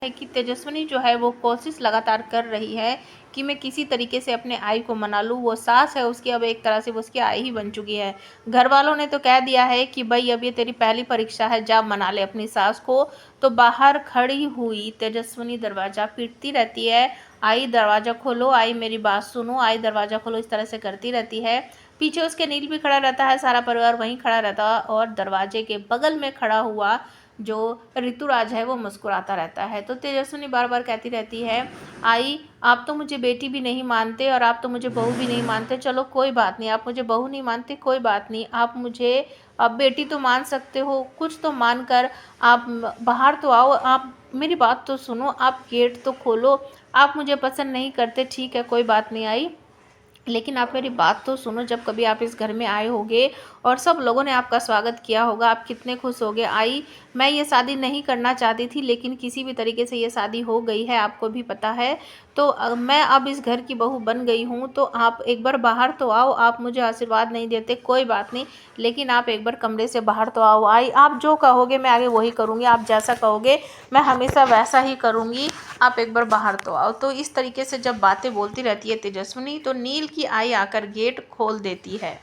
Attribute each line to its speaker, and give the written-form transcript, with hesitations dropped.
Speaker 1: है कि तेजस्विनी जो है वो कोशिश लगातार कर रही है कि मैं किसी तरीके से अपने आई को मना लूँ। वो सास है उसकी, अब एक तरह से वो उसकी आई ही बन चुकी है। घर वालों ने तो कह दिया है कि भाई अब ये तेरी पहली परीक्षा है, जा मना ले अपनी सास को। तो बाहर खड़ी हुई तेजस्विनी दरवाज़ा पीटती रहती है, आई दरवाज़ा खोलो, आई मेरी बात सुनो, आई दरवाज़ा खोलो, इस तरह से करती रहती है। पीछे उसके नील भी खड़ा रहता है, सारा परिवार वहीं खड़ा रहता है और दरवाजे के बगल में खड़ा हुआ जो ऋतुराज है वो मुस्कुराता रहता है। तो तेजस्विनी बार बार कहती रहती है, आई आप तो मुझे बेटी भी नहीं मानते और आप तो मुझे बहू भी नहीं मानते। चलो कोई बात नहीं, आप मुझे बहू नहीं मानते, कोई बात नहीं, आप मुझे अब बेटी तो मान सकते हो, कुछ तो मान कर आप बाहर तो आओ, आप मेरी बात तो सुनो, आप गेट तो खोलो। आप मुझे पसंद नहीं करते, ठीक है कोई बात नहीं आई, लेकिन आप मेरी बात तो सुनो। जब कभी आप इस घर में आए होगे और सब लोगों ने आपका स्वागत किया होगा, आप कितने खुश होगे। आई मैं ये शादी नहीं करना चाहती थी, लेकिन किसी भी तरीके से ये शादी हो गई है, आपको भी पता है। तो मैं अब इस घर की बहू बन गई हूँ, तो आप एक बार बाहर तो आओ। आप मुझे आशीर्वाद नहीं देते कोई बात नहीं, लेकिन आप एक बार कमरे से बाहर तो आओ। आई आप जो कहोगे मैं आगे वही करूँगी, आप जैसा कहोगे मैं हमेशा वैसा ही करूँगी, आप एक बार बाहर तो आओ। तो इस तरीके से जब बातें बोलती रहती है तेजस्विनी, तो नील की आई आकर गेट खोल देती है।